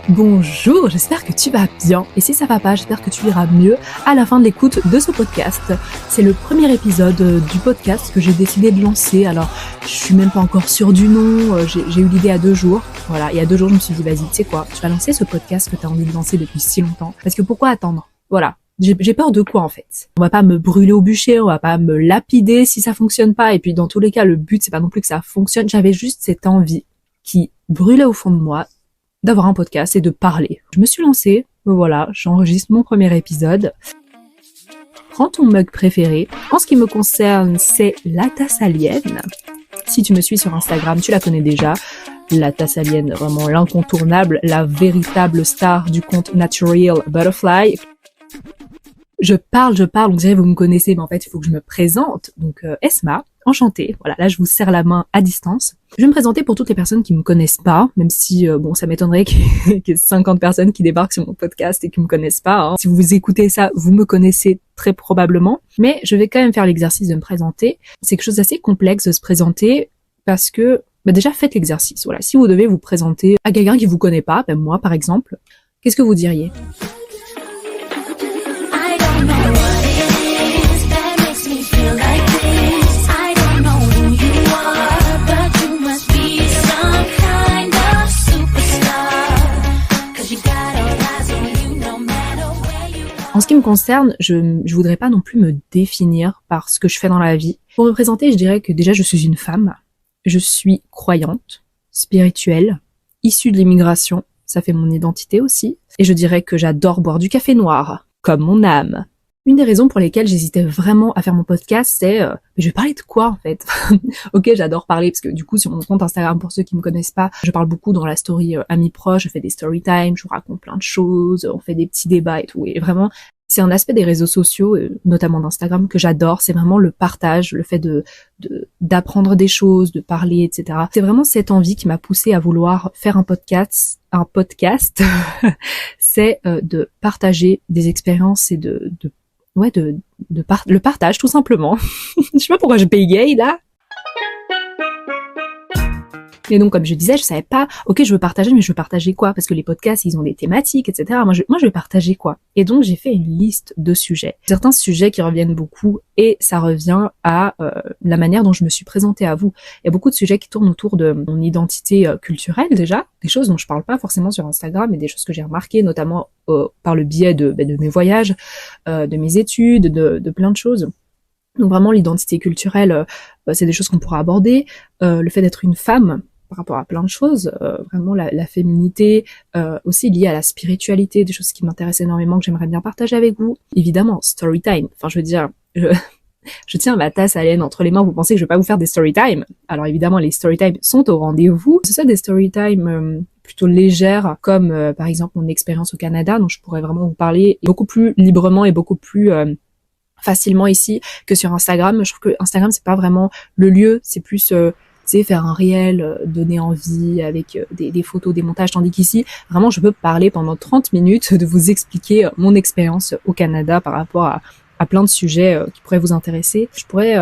Bonjour, j'espère que tu vas bien. Et si ça va pas, j'espère que tu iras mieux à la fin de l'écoute de ce podcast. C'est le premier épisode du podcast que j'ai décidé de lancer. Alors, je suis même pas encore sûre du nom. J'ai eu l'idée il y a 2 jours. Voilà, il y a 2 jours, je me suis dit, vas-y, tu sais quoi, tu vas lancer ce podcast que tu as envie de lancer depuis si longtemps. Parce que pourquoi attendre? Voilà. J'ai peur de quoi en fait? On va pas me brûler au bûcher, on va pas me lapider si ça fonctionne pas. Et puis dans tous les cas, le but c'est pas non plus que ça fonctionne. J'avais juste cette envie qui brûlait au fond de moi d'avoir un podcast et de parler. Je me suis lancée, voilà, j'enregistre mon premier épisode. Prends ton mug préféré. En ce qui me concerne, c'est la Thessalienne. Si tu me suis sur Instagram, tu la connais déjà. La Thessalienne, vraiment l'incontournable, la véritable star du compte Natural Butterfly. Je parle, on dirait vous me connaissez, mais en fait, il faut que je me présente. Donc, Esma, enchantée. Voilà, là, je vous serre la main à distance. Je vais me présenter pour toutes les personnes qui me connaissent pas, même si, ça m'étonnerait qu'il y ait 50 personnes qui débarquent sur mon podcast et qui me connaissent pas. Hein. Si vous écoutez ça, vous me connaissez très probablement. Mais je vais quand même faire l'exercice de me présenter. C'est quelque chose d'assez complexe de se présenter parce que, déjà, faites l'exercice. Voilà, si vous devez vous présenter à quelqu'un qui vous connaît pas, même moi, par exemple, qu'est-ce que vous diriez ? En ce qui me concerne, je voudrais pas non plus me définir par ce que je fais dans la vie. Pour me présenter, je dirais que déjà je suis une femme, je suis croyante, spirituelle, issue de l'immigration, ça fait mon identité aussi, et je dirais que j'adore boire du café noir, comme mon âme. Une des raisons pour lesquelles j'hésitais vraiment à faire mon podcast, c'est je vais parler de quoi en fait? Ok, j'adore parler parce que du coup sur mon compte Instagram, pour ceux qui me connaissent pas, je parle beaucoup dans la story amis proches, je fais des story time, je vous raconte plein de choses, on fait des petits débats et tout. Et vraiment, c'est un aspect des réseaux sociaux, notamment d'Instagram, que j'adore. C'est vraiment le partage, le fait d'apprendre des choses, de parler, etc. C'est vraiment cette envie qui m'a poussée à vouloir faire un podcast. C'est de partager des expériences et le partage tout simplement. Je sais pas pourquoi je bégaye là. Et donc, comme je disais, je savais pas, ok, je veux partager, mais je veux partager quoi? Parce que les podcasts, ils ont des thématiques, etc. Moi, je vais partager quoi? Et donc, j'ai fait une liste de sujets. Certains sujets qui reviennent beaucoup, et ça revient à la manière dont je me suis présentée à vous. Il y a beaucoup de sujets qui tournent autour de mon identité culturelle, déjà. Des choses dont je parle pas forcément sur Instagram, mais des choses que j'ai remarquées, notamment par le biais de mes voyages, de mes études, de plein de choses. Donc vraiment, l'identité culturelle, c'est des choses qu'on pourra aborder. Le fait d'être une femme, par rapport à plein de choses, vraiment la féminité, aussi liée à la spiritualité, des choses qui m'intéressent énormément, que j'aimerais bien partager avec vous. Évidemment, story time. Enfin, je veux dire, je tiens ma Thessalienne entre les mains, vous pensez que je vais pas vous faire des story time? Alors évidemment, les story time sont au rendez-vous. Que ce soit des story time plutôt légères, comme par exemple mon expérience au Canada, dont je pourrais vraiment vous parler beaucoup plus librement et beaucoup plus facilement ici que sur Instagram. Je trouve que Instagram, c'est pas vraiment le lieu, c'est plus faire un réel, donner envie avec des photos, des montages, tandis qu'ici, vraiment, je peux parler pendant 30 minutes de vous expliquer mon expérience au Canada par rapport à plein de sujets qui pourraient vous intéresser. Je pourrais...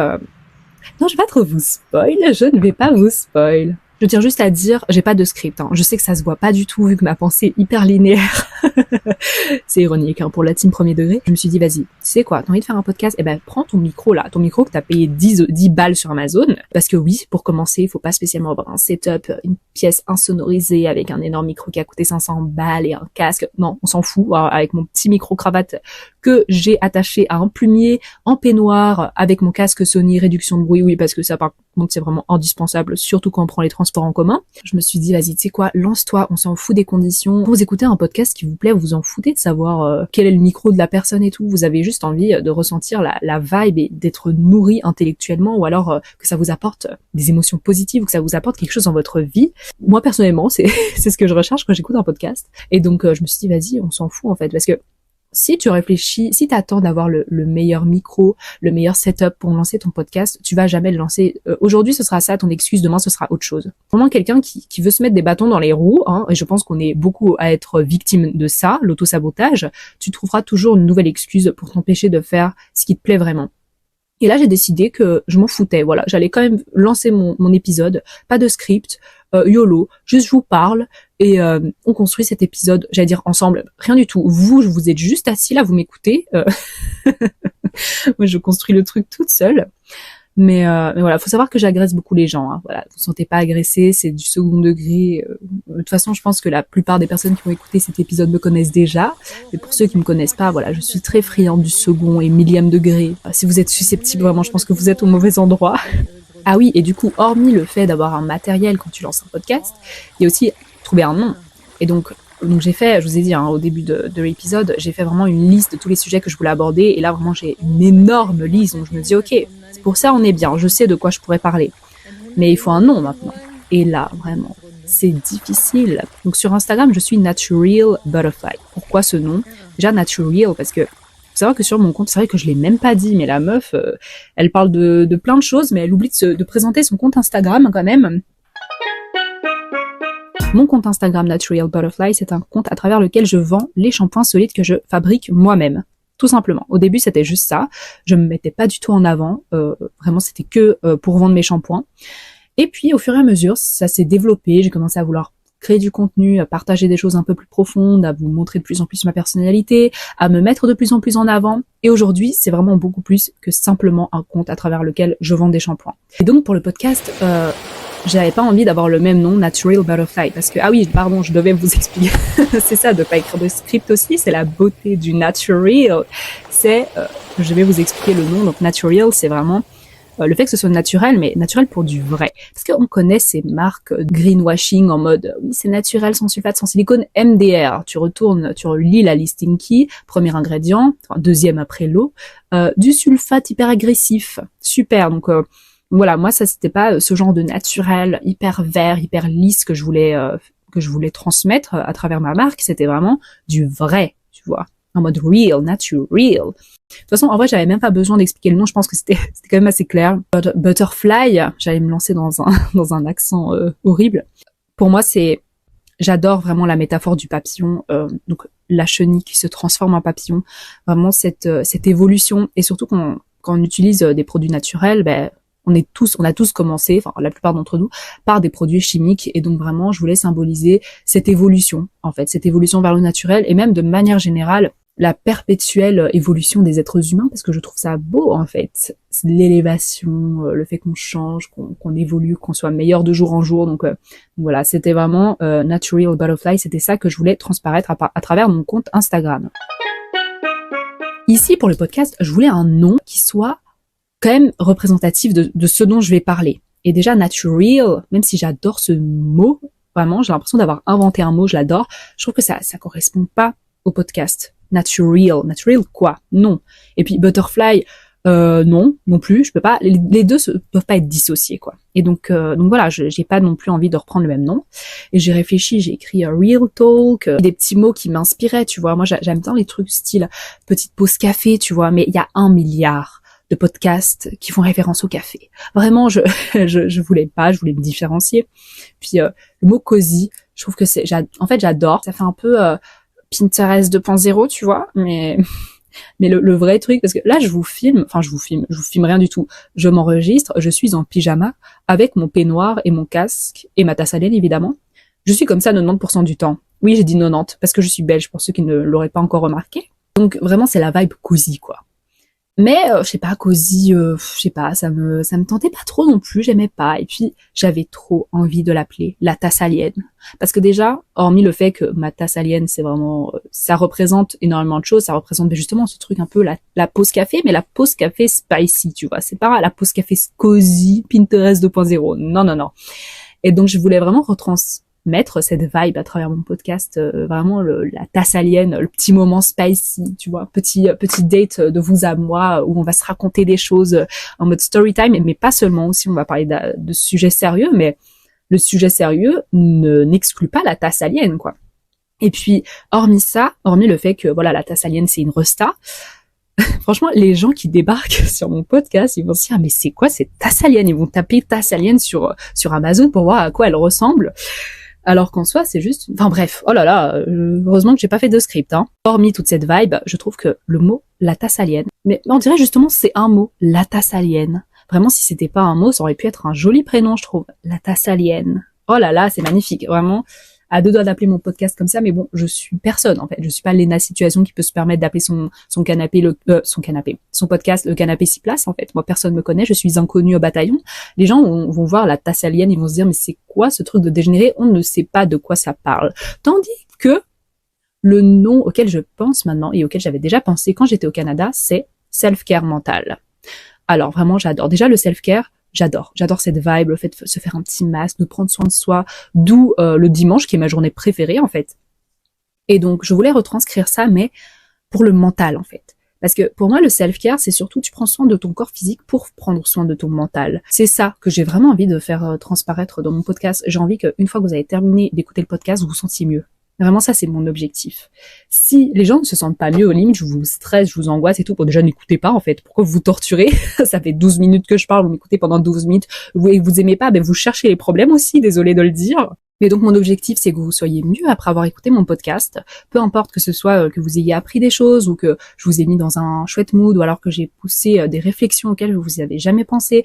Non, je vais pas trop vous spoil, je ne vais pas vous spoil. Je tiens juste à dire, j'ai pas de script. Hein. Je sais que ça se voit pas du tout vu que ma pensée est hyper linéaire. C'est ironique hein, pour la team premier degré. Je me suis dit, vas-y, tu sais quoi, t'as envie de faire un podcast? Eh ben, prends ton micro là, ton micro que t'as payé 10 balles sur Amazon. Parce que oui, pour commencer, il faut pas spécialement avoir un setup, une pièce insonorisée avec un énorme micro qui a coûté 500 balles et un casque. Non, on s'en fout. Avec mon petit micro cravate que j'ai attaché à un plumier en peignoir avec mon casque Sony réduction de bruit. Oui, parce que ça, par contre, c'est vraiment indispensable, surtout quand on prend les transports en commun. Je me suis dit, vas-y, tu sais quoi, lance-toi, on s'en fout des conditions. Quand vous écoutez un podcast qui vous plaît, vous en foutez de savoir quel est le micro de la personne et tout. Vous avez juste envie de ressentir la vibe et d'être nourri intellectuellement ou alors que ça vous apporte des émotions positives ou que ça vous apporte quelque chose dans votre vie. Moi, personnellement, c'est ce que je recherche quand j'écoute un podcast. Et donc, je me suis dit, vas-y, on s'en fout en fait, parce que si tu réfléchis, si t'attends d'avoir le meilleur micro, le meilleur setup pour lancer ton podcast, tu vas jamais le lancer. Aujourd'hui, ce sera ça ton excuse, demain, ce sera autre chose. Vraiment quelqu'un qui veut se mettre des bâtons dans les roues, hein, et je pense qu'on est beaucoup à être victime de ça, l'auto-sabotage, tu trouveras toujours une nouvelle excuse pour t'empêcher de faire ce qui te plaît vraiment. Et là, j'ai décidé que je m'en foutais. Voilà, j'allais quand même lancer mon épisode, pas de script, YOLO, juste je vous parle et on construit cet épisode, j'allais dire ensemble, rien du tout. Vous êtes juste assis là, vous m'écoutez. Moi, je construis le truc toute seule. Mais voilà, faut savoir que j'agresse beaucoup les gens. Hein. Voilà, vous sentez pas agressé, c'est du second degré. De toute façon, je pense que la plupart des personnes qui vont écouter cet épisode me connaissent déjà. Mais pour ceux qui me connaissent pas, voilà, je suis très friande du second et millième degré. Si vous êtes susceptible, vraiment, je pense que vous êtes au mauvais endroit. Ah oui, et du coup, hormis le fait d'avoir un matériel quand tu lances un podcast, il y a aussi trouver un nom. Et donc j'ai fait, je vous ai dit au début de l'épisode, j'ai fait vraiment une liste de tous les sujets que je voulais aborder. Et là, vraiment, j'ai une énorme liste. Donc je me dis, ok, pour ça, on est bien. Je sais de quoi je pourrais parler. Mais il faut un nom maintenant. Et là, vraiment, c'est difficile. Donc sur Instagram, je suis Natural Butterfly. Pourquoi ce nom? Déjà Natural, parce que faut savoir que sur mon compte, c'est vrai que je l'ai même pas dit, mais la meuf, elle parle de plein de choses, mais elle oublie de présenter son compte Instagram quand même. Mon compte Instagram Natural Butterfly, c'est un compte à travers lequel je vends les shampoings solides que je fabrique moi-même. Tout simplement. Au début, c'était juste ça. Je me mettais pas du tout en avant. Vraiment, c'était que pour vendre mes shampoings. Et puis, au fur et à mesure, ça s'est développé. J'ai commencé à vouloir créer du contenu, à partager des choses un peu plus profondes, à vous montrer de plus en plus ma personnalité, à me mettre de plus en plus en avant. Et aujourd'hui, c'est vraiment beaucoup plus que simplement un compte à travers lequel je vends des shampoings. Et donc, pour le podcast, j'avais pas envie d'avoir le même nom, Natural Butterfly, parce que, ah oui, pardon, je devais vous expliquer. C'est ça, de pas écrire de script aussi, c'est la beauté du natural. C'est, je vais vous expliquer le nom, donc natural, c'est vraiment le fait que ce soit naturel, mais naturel pour du vrai. Parce qu'on connaît ces marques greenwashing en mode, oui, c'est naturel, sans sulfate, sans silicone, MDR. Tu relis la listing key, premier ingrédient, enfin, deuxième après l'eau, du sulfate hyper agressif. Super, donc voilà, moi ça c'était pas ce genre de naturel hyper vert, hyper lisse que je voulais transmettre à travers ma marque, c'était vraiment du vrai, tu vois, en mode real, natural. De toute façon, en vrai, j'avais même pas besoin d'expliquer le nom, je pense que c'était quand même assez clair. Butterfly, j'allais me lancer dans un accent horrible. Pour moi, j'adore vraiment la métaphore du papillon, donc la chenille qui se transforme en papillon, vraiment cette évolution, et surtout quand on utilise des produits naturels, on a tous commencé, enfin la plupart d'entre nous, par des produits chimiques, et donc vraiment je voulais symboliser cette évolution, en fait, cette évolution vers le naturel, et même de manière générale, la perpétuelle évolution des êtres humains, parce que je trouve ça beau, en fait, c'est l'élévation, le fait qu'on change, qu'on évolue, qu'on soit meilleur de jour en jour, donc voilà, c'était vraiment Natural Butterfly, c'était ça que je voulais transparaître à travers mon compte Instagram. Ici, pour le podcast, je voulais un nom qui soit quand même représentatif de ce dont je vais parler. Et déjà, natural, même si j'adore ce mot, vraiment, j'ai l'impression d'avoir inventé un mot, je l'adore, je trouve que ça correspond pas au podcast. Natural quoi? Non. Et puis butterfly, non plus, je peux pas, les deux peuvent pas être dissociés, quoi. Et donc voilà, j'ai pas non plus envie de reprendre le même nom. Et j'ai réfléchi, j'ai écrit real talk, des petits mots qui m'inspiraient, tu vois. Moi, j'aime bien les trucs style petite pause café, tu vois, mais il y a 1 milliard de podcasts qui font référence au café. Vraiment, je voulais me différencier. Puis le mot cosy, je trouve que en fait, j'adore. Ça fait un peu Pinterest 2.0, tu vois, mais le vrai truc, parce que là, je vous filme rien du tout. Je m'enregistre, je suis en pyjama avec mon peignoir et mon casque et ma tasse à laine, évidemment. Je suis comme ça 90% du temps. Oui, j'ai dit 90 parce que je suis belge, pour ceux qui ne l'auraient pas encore remarqué. Donc vraiment, c'est la vibe cosy, quoi. Mais je sais pas, cosy, je sais pas, ça me tentait pas trop non plus, j'aimais pas. Et puis j'avais trop envie de l'appeler la tasse alien, parce que déjà, hormis le fait que ma tasse alien, c'est vraiment, ça représente énormément de choses, ça représente justement ce truc un peu la pause café, mais la pause café spicy, tu vois. C'est pas la pause café cosy, Pinterest 2.0. Non. Et donc je voulais vraiment retransmettre cette vibe à travers mon podcast, vraiment la tasse alien, le petit moment spicy, tu vois, petit date de vous à moi où on va se raconter des choses en mode story time, mais pas seulement, aussi on va parler de sujets sérieux, mais le sujet sérieux n'exclut pas la tasse alien, quoi. Et puis hormis le fait que voilà, la tasse alien c'est une resta, franchement, les gens qui débarquent sur mon podcast, ils vont se dire, ah, mais c'est quoi cette tasse alien? Ils vont taper tasse alien sur Amazon pour voir à quoi elle ressemble. Alors qu'en soi, c'est juste... Enfin bref, oh là là, heureusement que j'ai pas fait de script, hein. Hormis toute cette vibe, je trouve que le mot « la tasse alien », mais on dirait justement c'est un mot, « la tasse alien ». Vraiment, si c'était pas un mot, ça aurait pu être un joli prénom, je trouve. La tasse alien. Oh là là, c'est magnifique, vraiment. À deux doigts d'appeler mon podcast comme ça, mais bon, je suis personne, en fait. Je suis pas Léna Situation qui peut se permettre d'appeler son podcast, le canapé 6 places, en fait. Moi, personne me connaît, je suis inconnue au bataillon. Les gens vont voir la tasse alien, ils vont se dire, mais c'est quoi ce truc de dégénéré? On ne sait pas de quoi ça parle. Tandis que le nom auquel je pense maintenant et auquel j'avais déjà pensé quand j'étais au Canada, c'est self-care mental. Alors vraiment, j'adore. Déjà, le self-care, j'adore cette vibe, le fait de se faire un petit masque, de prendre soin de soi, d'où le dimanche qui est ma journée préférée en fait. Et donc je voulais retranscrire ça, mais pour le mental en fait. Parce que pour moi le self-care c'est surtout tu prends soin de ton corps physique pour prendre soin de ton mental. C'est ça que j'ai vraiment envie de faire transparaître dans mon podcast. J'ai envie qu'une fois que vous avez terminé d'écouter le podcast, vous vous sentiez mieux. Vraiment, ça, c'est mon objectif. Si les gens ne se sentent pas mieux, aux limites, je vous stresse, je vous angoisse et tout, déjà, n'écoutez pas, en fait. Pourquoi vous torturez? Ça fait 12 minutes que je parle, vous m'écoutez pendant 12 minutes, vous aimez pas, ben, vous cherchez les problèmes aussi, désolé de le dire. Mais donc, mon objectif, c'est que vous soyez mieux après avoir écouté mon podcast. Peu importe que ce soit que vous ayez appris des choses ou que je vous ai mis dans un chouette mood ou alors que j'ai poussé des réflexions auxquelles vous n'avez jamais pensé.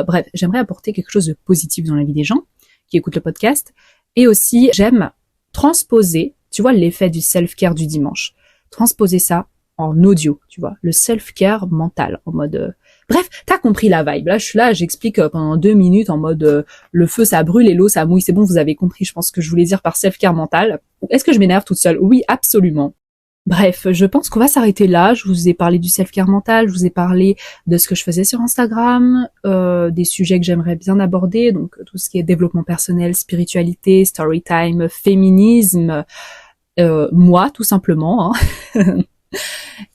Bref, j'aimerais apporter quelque chose de positif dans la vie des gens qui écoutent le podcast. Et aussi, j'aime transposer, tu vois, l'effet du self-care du dimanche. Transposer ça en audio, tu vois, le self-care mental, en mode... Bref, t'as compris la vibe. Là, je suis là, j'explique pendant 2 minutes en mode le feu, ça brûle et l'eau, ça mouille. C'est bon, vous avez compris, je pense ce que je voulais dire par self-care mental. Est-ce que je m'énerve toute seule? Oui, absolument. Bref, je pense qu'on va s'arrêter là. Je vous ai parlé du self-care mental, je vous ai parlé de ce que je faisais sur Instagram, des sujets que j'aimerais bien aborder, donc tout ce qui est développement personnel, spiritualité, storytime, féminisme, moi tout simplement. Hein.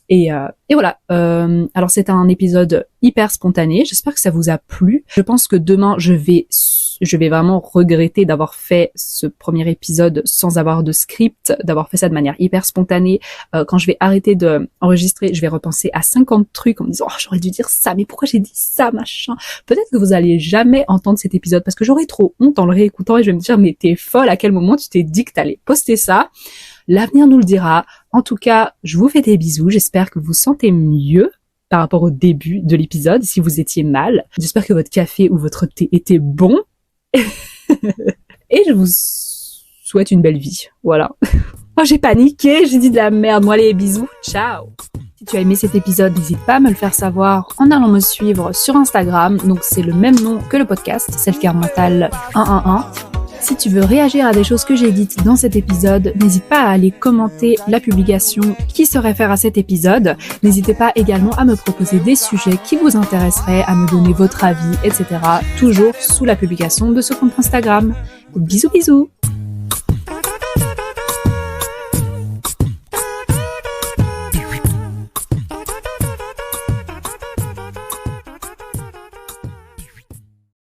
Et voilà. Alors c'est un épisode hyper spontané. J'espère que ça vous a plu. Je pense que demain je vais vraiment regretter d'avoir fait ce premier épisode sans avoir de script, d'avoir fait ça de manière hyper spontanée. Quand je vais arrêter de enregistrer, je vais repenser à 50 trucs en me disant « Oh, j'aurais dû dire ça, mais pourquoi j'ai dit ça, machin ?» Peut-être que vous allez jamais entendre cet épisode parce que j'aurai trop honte en le réécoutant et je vais me dire « Mais t'es folle, à quel moment tu t'es dit que t'allais poster ça ?» L'avenir nous le dira. En tout cas, je vous fais des bisous. J'espère que vous vous sentez mieux par rapport au début de l'épisode, si vous étiez mal. J'espère que votre café ou votre thé était bon. Et je vous souhaite une belle vie. Voilà. Oh, j'ai paniqué, j'ai dit de la merde. Moi, allez, bisous. Ciao. Si tu as aimé cet épisode, n'hésite pas à me le faire savoir en allant me suivre sur Instagram. Donc, c'est le même nom que le podcast, Self-Care Mental 111. Si tu veux réagir à des choses que j'ai dites dans cet épisode, n'hésite pas à aller commenter la publication qui se réfère à cet épisode. N'hésitez pas également à me proposer des sujets qui vous intéresseraient, à me donner votre avis, etc. Toujours sous la publication de ce compte Instagram. Bisous bisous!